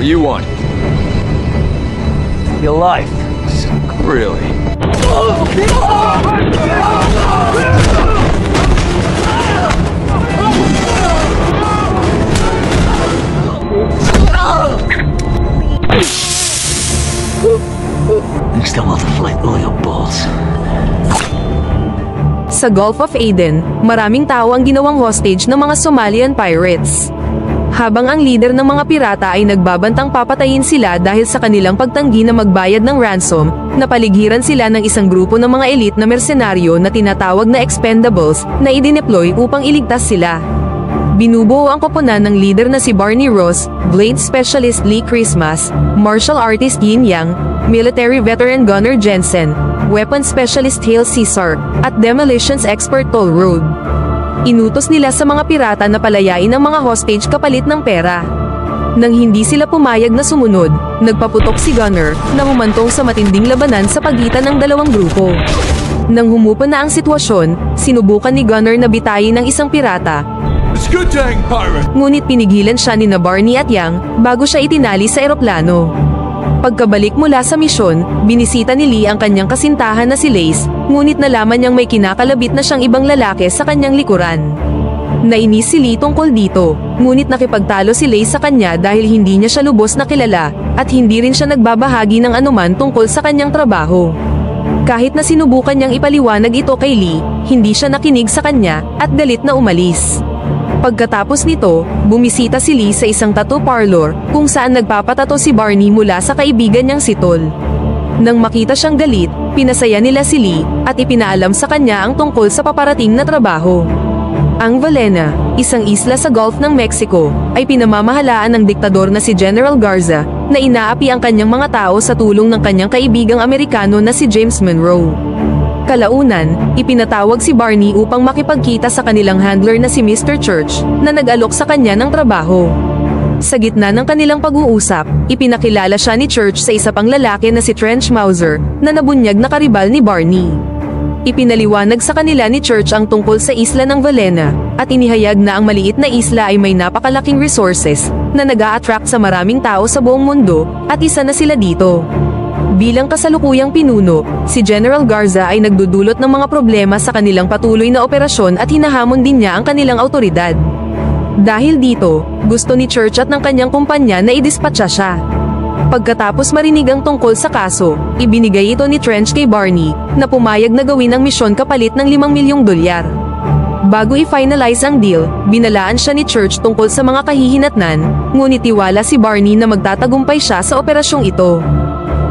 What do you want? Your life. Really? Next time I'll deflate all your balls. Sa Gulf of Aden, maraming tao ang ginawang hostage ng mga Somalian pirates. Habang ang leader ng mga pirata ay nagbabantang papatayin sila dahil sa kanilang pagtanggi na magbayad ng ransom, napaligiran sila ng isang grupo ng mga elite na mersenaryo na tinatawag na expendables na idineploy upang iligtas sila. Binubuo ang koponan ng leader na si Barney Ross, Blade Specialist Lee Christmas, Martial Artist Yin Yang, Military Veteran Gunner Jensen, Weapons Specialist Hale Caesar, at Demolitions Expert Toll Road. Inutos nila sa mga pirata na palayain ang mga hostage kapalit ng pera. Nang hindi sila pumayag na sumunod, nagpaputok si Gunner na humantong sa matinding labanan sa pagitan ng dalawang grupo. Nang humupa na ang sitwasyon, sinubukan ni Gunner na bitayin ng isang pirata. It's good to hang pirate! Ngunit pinigilan siya ni Barney at Yang bago siya itinali sa eroplano. Pagkabalik mula sa misyon, binisita ni Lee ang kanyang kasintahan na si Lace, ngunit nalaman niyang may kinakalabit na siyang ibang lalaki sa kanyang likuran. Nainis si Lee tungkol dito, ngunit nakipagtalo si Lace sa kanya dahil hindi niya siya lubos na kilala, at hindi rin siya nagbabahagi ng anuman tungkol sa kanyang trabaho. Kahit na sinubukan niyang ipaliwanag ito kay Lee, hindi siya nakinig sa kanya, at galit na umalis. Pagkatapos nito, bumisita si Lee sa isang tattoo parlor, kung saan nagpapatato si Barney mula sa kaibigan niyang si Tol. Nang makita siyang galit, pinasaya nila si Lee, at ipinaalam sa kanya ang tungkol sa paparating na trabaho. Ang Valena, isang isla sa Gulf ng Mexico, ay pinamamahalaan ng diktador na si General Garza, na inaapi ang kanyang mga tao sa tulong ng kanyang kaibigang Amerikano na si James Monroe. Kalaunan, ipinatawag si Barney upang makipagkita sa kanilang handler na si Mr. Church, na nag-alok sa kanya ng trabaho. Sa gitna ng kanilang pag-uusap, ipinakilala siya ni Church sa isa pang lalaki na si Trench Mauser, na nabunyag na karibal ni Barney. Ipinaliwanag sa kanila ni Church ang tungkol sa isla ng Valena, at inihayag na ang maliit na isla ay may napakalaking resources, na nag-a-attract sa maraming tao sa buong mundo, at isa na sila dito. Bilang kasalukuyang pinuno, si General Garza ay nagdudulot ng mga problema sa kanilang patuloy na operasyon at hinahamon din niya ang kanilang autoridad. Dahil dito, gusto ni Church at ng kanyang kumpanya na idispatcha siya. Pagkatapos marinig ang tungkol sa kaso, ibinigay ito ni Trench kay Barney, na pumayag na gawin ang misyon kapalit ng $5 milyong. Bago i-finalize ang deal, binalaan siya ni Church tungkol sa mga kahihinatnan, ngunit tiwala si Barney na magtatagumpay siya sa operasyong ito.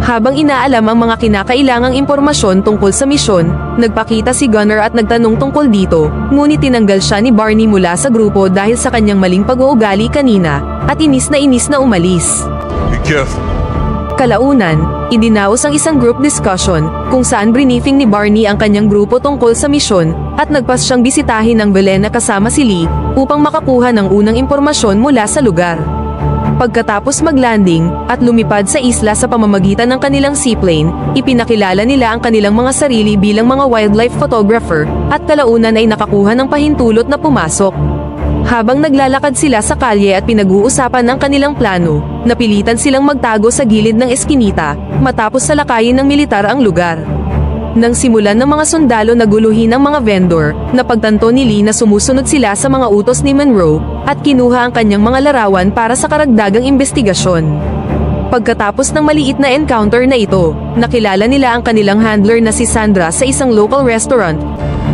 Habang inaalam ang mga kinakailangang impormasyon tungkol sa misyon, nagpakita si Gunner at nagtanong tungkol dito, ngunit tinanggal siya ni Barney mula sa grupo dahil sa kanyang maling pag-uugali kanina, at inis na umalis. Be careful. Kalaunan, idinaos ang isang group discussion, kung saan briefing ni Barney ang kanyang grupo tungkol sa misyon, at nagpas siyang bisitahin ng Valena kasama si Lee, upang makakuha ng unang impormasyon mula sa lugar. Pagkatapos maglanding, at lumipad sa isla sa pamamagitan ng kanilang seaplane, ipinakilala nila ang kanilang mga sarili bilang mga wildlife photographer, at kalaunan ay nakakuha ng pahintulot na pumasok. Habang naglalakad sila sa kalye at pinag-uusapan ang kanilang plano, napilitan silang magtago sa gilid ng eskinita, matapos salakayin ng militar ang lugar. Nang simulan ng mga sundalo na guluhin ang mga vendor, napagtanto ni Lee na sumusunod sila sa mga utos ni Monroe, at kinuha ang kanyang mga larawan para sa karagdagang investigasyon. Pagkatapos ng maliit na encounter na ito, nakilala nila ang kanilang handler na si Sandra sa isang local restaurant.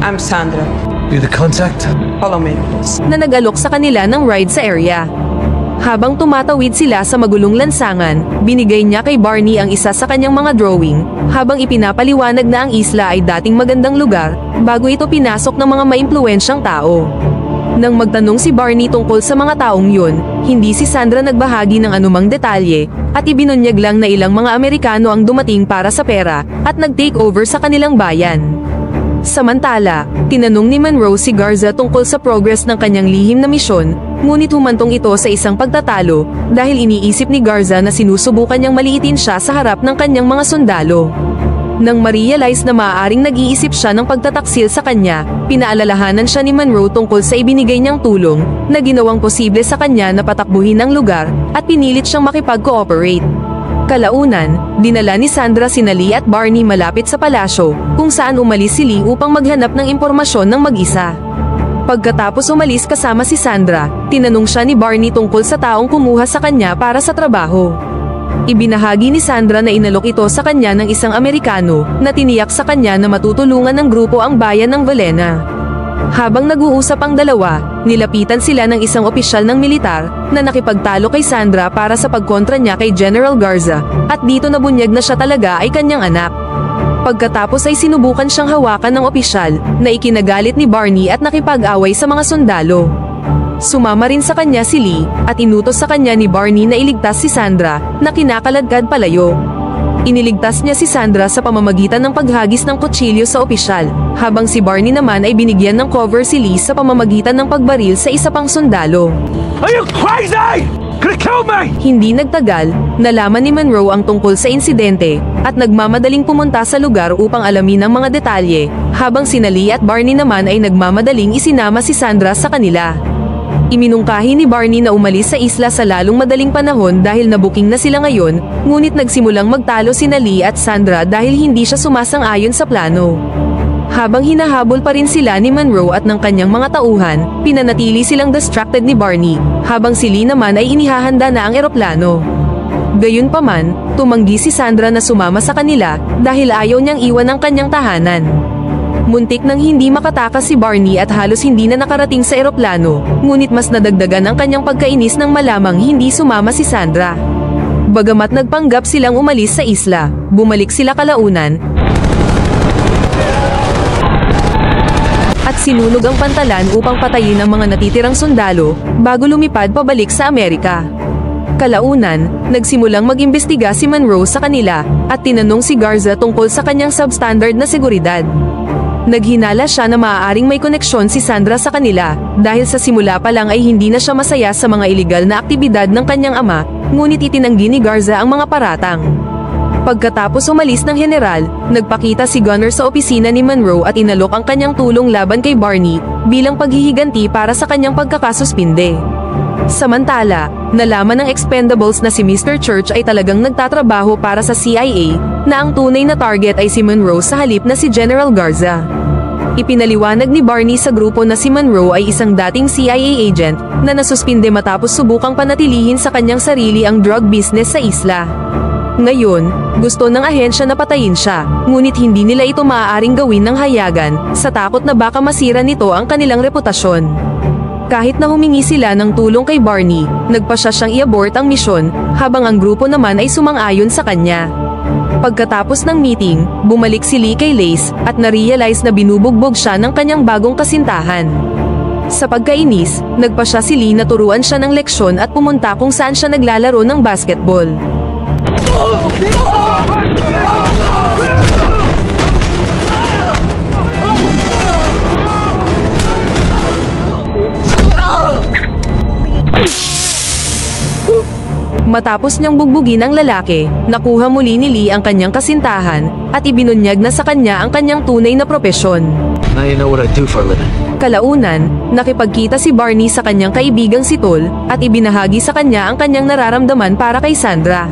I'm Sandra. You the contact? Follow me, please. Na nag-alok sa kanila ng ride sa area. Habang tumatawid sila sa magulong lansangan, binigay niya kay Barney ang isa sa kanyang mga drawing, habang ipinapaliwanag na ang isla ay dating magandang lugar, bago ito pinasok ng mga maimpluwensyang tao. Nang magtanong si Barney tungkol sa mga taong yun, hindi si Sandra nagbahagi ng anumang detalye, at ibinunyag lang na ilang mga Amerikano ang dumating para sa pera, at nag-take over sa kanilang bayan. Samantala, tinanong ni Monroe si Garza tungkol sa progress ng kanyang lihim na misyon, ngunit humantong ito sa isang pagtatalo, dahil iniisip ni Garza na sinusubukan niyang maliitin siya sa harap ng kanyang mga sundalo. Nang ma-realize na maaaring nag-iisip siya ng pagtataksil sa kanya, pinaalalahanan siya ni Monroe tungkol sa ibinigay niyang tulong, na ginawang posible sa kanya na patakbuhin ang lugar, at pinilit siyang makipag-cooperate. Kalaunan, dinala ni Sandra sina Lee at Barney malapit sa palasyo, kung saan umalis si Lee upang maghanap ng impormasyon ng mag-isa. Pagkatapos umalis kasama si Sandra, tinanong siya ni Barney tungkol sa taong kumuha sa kanya para sa trabaho. Ibinahagi ni Sandra na inalok ito sa kanya ng isang Amerikano, na tiniyak sa kanya na matutulungan ng grupo ang bayan ng Valena. Habang nag-uusap ang dalawa, nilapitan sila ng isang opisyal ng militar, na nakipagtalo kay Sandra para sa pagkontra niya kay General Garza, at dito nabunyag na siya talaga ay kanyang anak. Pagkatapos ay sinubukan siyang hawakan ng opisyal, na ikinagalit ni Barney at nakipag-away sa mga sundalo. Sumama rin sa kanya si Lee, at inutos sa kanya ni Barney na iligtas si Sandra, na kinakaladkad palayo. Iniligtas niya si Sandra sa pamamagitan ng paghagis ng kutsilyo sa opisyal, habang si Barney naman ay binigyan ng cover si Lee sa pamamagitan ng pagbaril sa isa pang sundalo. Are you crazy? Could kill me! Hindi nagtagal, nalaman ni Monroe ang tungkol sa insidente, at nagmamadaling pumunta sa lugar upang alamin ang mga detalye, habang sina Lee at Barney naman ay nagmamadaling isinama si Sandra sa kanila. Iminungkahi ni Barney na umalis sa isla sa lalong madaling panahon dahil nabuking na sila ngayon, ngunit nagsimulang magtalo sina Lee at Sandra dahil hindi siya sumasang-ayon sa plano. Habang hinahabol pa rin sila ni Monroe at ng kanyang mga tauhan, pinanatili silang distracted ni Barney, habang si Lee naman ay inihahanda na ang eroplano. Gayunpaman, tumanggi si Sandra na sumama sa kanila dahil ayaw niyang iwan ang kanyang tahanan. Muntik nang hindi makatakas si Barney at halos hindi na nakarating sa eroplano, ngunit mas nadagdagan ang kanyang pagkainis nang malamang hindi sumama si Sandra. Bagamat nagpanggap silang umalis sa isla, bumalik sila kalaunan, at sinunog ang pantalan upang patayin ang mga natitirang sundalo, bago lumipad pabalik sa Amerika. Kalaunan, nagsimulang mag-imbestiga si Monroe sa kanila, at tinanong si Garza tungkol sa kanyang substandard na seguridad. Naghinala siya na maaaring may koneksyon si Sandra sa kanila, dahil sa simula pa lang ay hindi na siya masaya sa mga iligal na aktibidad ng kanyang ama, ngunit itinanggi ni Garza ang mga paratang. Pagkatapos umalis ng general, nagpakita si Gunner sa opisina ni Monroe at inalok ang kanyang tulong laban kay Barney, bilang paghihiganti para sa kanyang pagkakasuspinde. Samantala, nalaman ng Expendables na si Mr. Church ay talagang nagtatrabaho para sa CIA, na ang tunay na target ay si Monroe sa halip na si General Garza. Ipinaliwanag ni Barney sa grupo na si Monroe ay isang dating CIA agent, na nasuspinde matapos subukang panatilihin sa kanyang sarili ang drug business sa isla. Ngayon, gusto ng ahensya na patayin siya, ngunit hindi nila ito maaaring gawin ng hayagan, sa takot na baka masira nito ang kanilang reputasyon. Kahit na humingi sila ng tulong kay Barney, nagpasya siyang i-abort ang misyon, habang ang grupo naman ay sumang-ayon sa kanya. Pagkatapos ng meeting, bumalik si Lee kay Lace, at na-realize na binubugbog siya ng kanyang bagong kasintahan. Sa pagkainis, nagpasya si Lee na turuan siya ng leksyon at pumunta kung saan siya naglalaro ng basketball. Matapos niyang bugbugin ang lalaki, nakuha muli ni Lee ang kanyang kasintahan, at ibinunyag na sa kanya ang kanyang tunay na propesyon. Now you know what I do for a living. Kalaunan, nakipagkita si Barney sa kanyang kaibigang si Tol, at ibinahagi sa kanya ang kanyang nararamdaman para kay Sandra.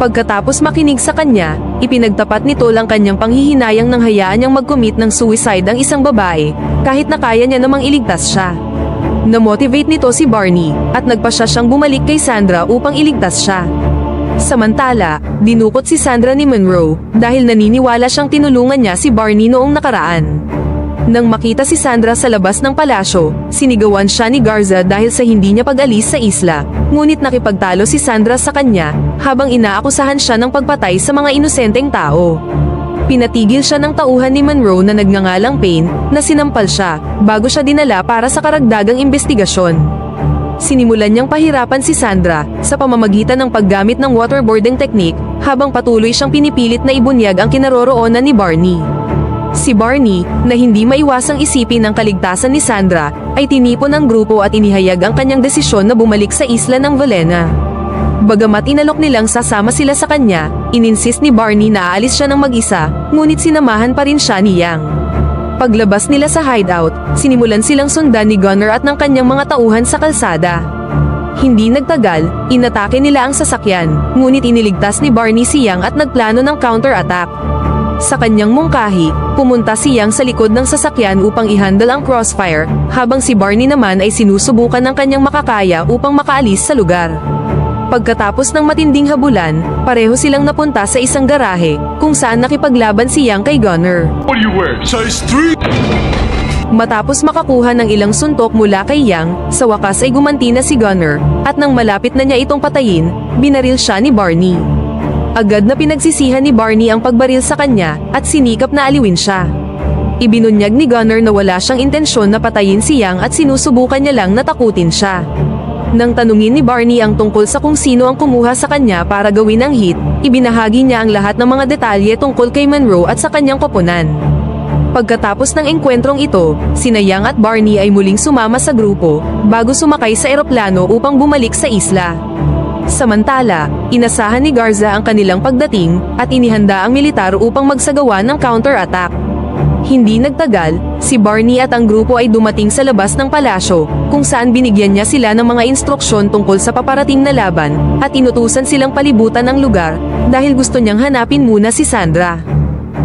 Pagkatapos makinig sa kanya, ipinagtapat ni Tol ang kanyang panghihinayang nang hayaan niyang mag-commit ng suicide ang isang babae, kahit na kaya niya namang iligtas siya. Na-motivate nito si Barney, at nagpasya siyang bumalik kay Sandra upang iligtas siya. Samantala, dinukot si Sandra ni Monroe, dahil naniniwala siyang tinulungan niya si Barney noong nakaraan. Nang makita si Sandra sa labas ng palasyo, sinigawan siya ni Garza dahil sa hindi niya pag-alis sa isla, ngunit nakipagtalo si Sandra sa kanya, habang inaakusahan siya ng pagpatay sa mga inosenteng tao. Pinatigil siya ng tauhan ni Monroe na nagngangalang Payne, na sinampal siya, bago siya dinala para sa karagdagang investigasyon. Sinimulan niyang pahirapan si Sandra, sa pamamagitan ng paggamit ng waterboarding technique, habang patuloy siyang pinipilit na ibunyag ang kinaroroonan ni Barney. Si Barney, na hindi maiwasang isipin ang kaligtasan ni Sandra, ay tinipon ang grupo at inihayag ang kanyang desisyon na bumalik sa isla ng Valena. Bagamat inalok nilang sasama sila sa kanya, ininsist ni Barney na aalis siya ng mag-isa, ngunit sinamahan pa rin siya ni Yang. Paglabas nila sa hideout, sinimulan silang sundan ni Gunner at ng kanyang mga tauhan sa kalsada. Hindi nagtagal, inatake nila ang sasakyan, ngunit iniligtas ni Barney si Yang at nagplano ng counter-attack. Sa kanyang mungkahi, pumunta si Yang sa likod ng sasakyan upang i-handle ang crossfire, habang si Barney naman ay sinusubukan ng kanyang makakaya upang makaalis sa lugar. Pagkatapos ng matinding habulan, pareho silang napunta sa isang garahe, kung saan nakipaglaban si Yang kay Gunner. What do you wear? Size 3? Matapos makakuha ng ilang suntok mula kay Yang, sa wakas ay gumanti na si Gunner, at nang malapit na niya itong patayin, binaril siya ni Barney. Agad na pinagsisihan ni Barney ang pagbaril sa kanya, at sinikap na aliwin siya. Ibinunyag ni Gunner na wala siyang intensyon na patayin si Yang at sinusubukan niya lang na takutin siya. Nang tanungin ni Barney ang tungkol sa kung sino ang kumuha sa kanya para gawin ang hit, ibinahagi niya ang lahat ng mga detalye tungkol kay Monroe at sa kanyang koponan. Pagkatapos ng engkwentrong ito, sina Yang at Barney ay muling sumama sa grupo, bago sumakay sa eroplano upang bumalik sa isla. Samantala, inasahan ni Garza ang kanilang pagdating, at inihanda ang militar upang magsagawa ng counter-attack. Hindi nagtagal, si Barney at ang grupo ay dumating sa labas ng palasyo, kung saan binigyan niya sila ng mga instruksyon tungkol sa paparating na laban, at inutusan silang palibutan ang lugar, dahil gusto niyang hanapin muna si Sandra.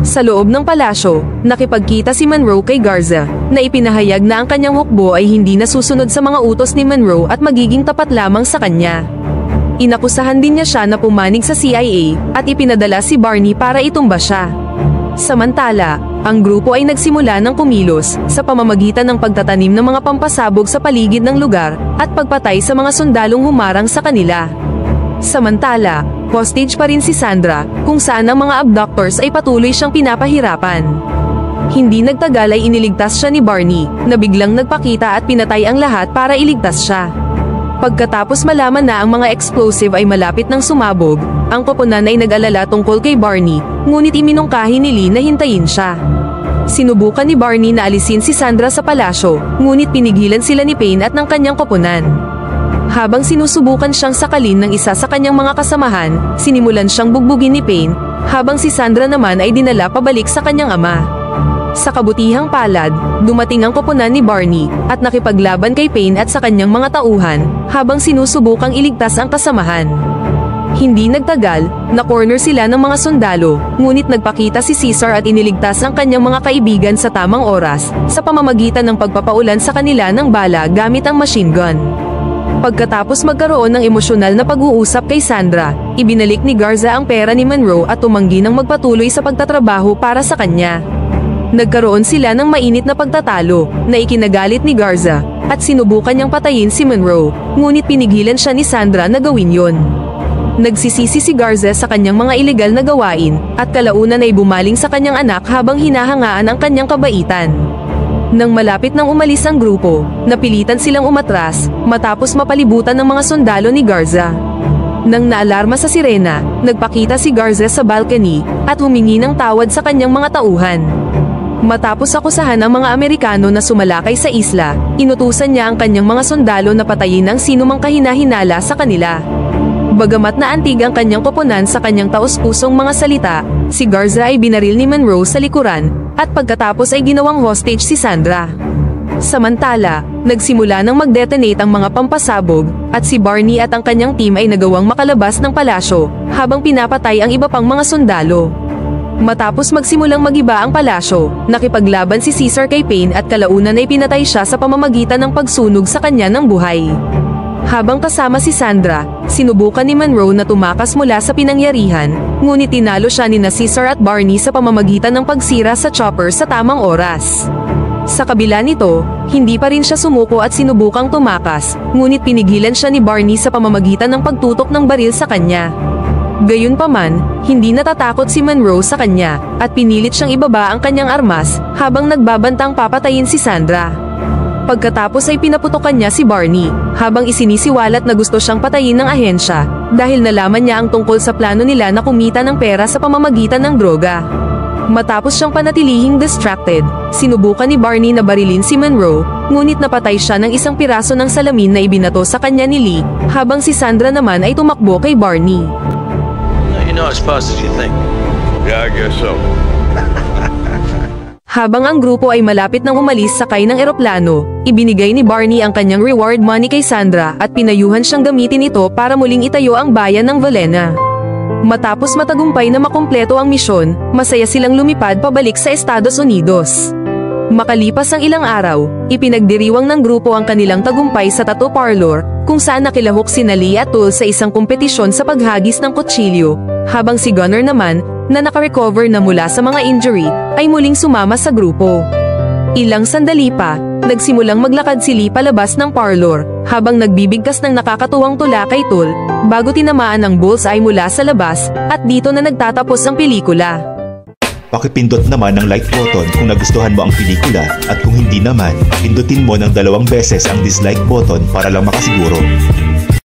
Sa loob ng palasyo, nakipagkita si Monroe kay Garza, na ipinahayag na ang kanyang hukbo ay hindi nasusunod sa mga utos ni Monroe at magiging tapat lamang sa kanya. Inakusahan din niya siya na pumanig sa CIA, at ipinadala si Barney para itumba siya. Samantala, ang grupo ay nagsimula ng kumilos, sa pamamagitan ng pagtatanim ng mga pampasabog sa paligid ng lugar, at pagpatay sa mga sundalong humarang sa kanila. Samantala, hostage pa rin si Sandra, kung saan ang mga abductors ay patuloy siyang pinapahirapan. Hindi nagtagal ay iniligtas siya ni Barney, na biglang nagpakita at pinatay ang lahat para iligtas siya. Pagkatapos malaman na ang mga explosive ay malapit ng sumabog, ang koponan ay nag-alala tungkol kay Barney, ngunit iminungkahi ni Lee na hintayin siya. Sinubukan ni Barney na alisin si Sandra sa palasyo, ngunit pinigilan sila ni Payne at ng kanyang koponan. Habang sinusubukan siyang sakalin ng isa sa kanyang mga kasamahan, sinimulan siyang bugbugin ni Payne, habang si Sandra naman ay dinala pabalik sa kanyang ama. Sa kabutihang palad, dumating ang koponan ni Barney, at nakipaglaban kay Payne at sa kanyang mga tauhan, habang sinusubukang iligtas ang kasamahan. Hindi nagtagal, na-corner sila ng mga sundalo, ngunit nagpakita si Caesar at iniligtas ang kanyang mga kaibigan sa tamang oras, sa pamamagitan ng pagpapaulan sa kanila ng bala gamit ang machine gun. Pagkatapos magkaroon ng emosyonal na pag-uusap kay Sandra, ibinalik ni Garza ang pera ni Monroe at tumanggi ng magpatuloy sa pagtatrabaho para sa kanya. Nagkaroon sila ng mainit na pagtatalo, na ikinagalit ni Garza, at sinubukan niyang patayin si Monroe, ngunit pinigilan siya ni Sandra na gawin yon. Nagsisisi si Garza sa kanyang mga ilegal na gawain, at kalaunan ay bumaling sa kanyang anak habang hinahangaan ang kanyang kabaitan. Nang malapit nang umalis ang grupo, napilitan silang umatras, matapos mapalibutan ng mga sundalo ni Garza. Nang naalarma sa sirena, nagpakita si Garza sa balcony, at humingi ng tawad sa kanyang mga tauhan. Matapos akusahan ang mga Amerikano na sumalakay sa isla, inutusan niya ang kanyang mga sundalo na patayin ang sinumang kahina-hinala sa kanila. Bagamat naantig ang kanyang koponan sa kanyang taos-pusong mga salita, si Garza ay binaril ni Monroe sa likuran, at pagkatapos ay ginawang hostage si Sandra. Samantala, nagsimula nang mag-detonate ang mga pampasabog, at si Barney at ang kanyang team ay nagawang makalabas ng palasyo, habang pinapatay ang iba pang mga sundalo. Matapos magsimulang magiba ang palasyo, nakipaglaban si Caesar kay Payne at kalaunan ay pinatay siya sa pamamagitan ng pagsunog sa kanya ng buhay. Habang kasama si Sandra, sinubukan ni Monroe na tumakas mula sa pinangyarihan, ngunit tinalo siya ni Caesar at Barney sa pamamagitan ng pagsira sa chopper sa tamang oras. Sa kabila nito, hindi pa rin siya sumuko at sinubukang tumakas, ngunit pinigilan siya ni Barney sa pamamagitan ng pagtutok ng baril sa kanya. Gayunpaman, hindi natatakot si Monroe sa kanya, at pinilit siyang ibaba ang kanyang armas, habang nagbabantang papatayin si Sandra. Pagkatapos ay pinaputokan niya si Barney, habang isinisiwalat na gusto siyang patayin ng ahensya, dahil nalaman niya ang tungkol sa plano nila na kumita ng pera sa pamamagitan ng droga. Matapos siyang panatilihing distracted, sinubukan ni Barney na barilin si Monroe, ngunit napatay siya ng isang piraso ng salamin na ibinato sa kanya ni Lee, habang si Sandra naman ay tumakbo kay Barney. You're not as fast as you think. Yeah, I guess so. Habang ang grupo ay malapit nang umalis sakay ng eroplano, ibinigay ni Barney ang kanyang reward money kay Sandra at pinayuhan siyang gamitin ito para muling itayo ang bayan ng Valena. Matapos matagumpay na makumpleto ang misyon, masaya silang lumipad pabalik sa Estados Unidos. Makalipas ang ilang araw, ipinagdiriwang ng grupo ang kanilang tagumpay sa tattoo parlor, kung saan nakilahok sina Lee at Tul sa isang kompetisyon sa paghagis ng kutsilyo, habang si Gunner naman, na nakarecover na mula sa mga injury, ay muling sumama sa grupo. Ilang sandali pa, nagsimulang maglakad si Lee palabas ng parlor, habang nagbibigkas ng nakakatuwang tula kay Tul, bago tinamaan ng bullseye mula sa labas, at dito na nagtatapos ang pelikula. Pakipindot naman ng like button kung nagustuhan mo ang pelikula at kung hindi naman, pindutin mo ng 2 beses ang dislike button para lang makasiguro.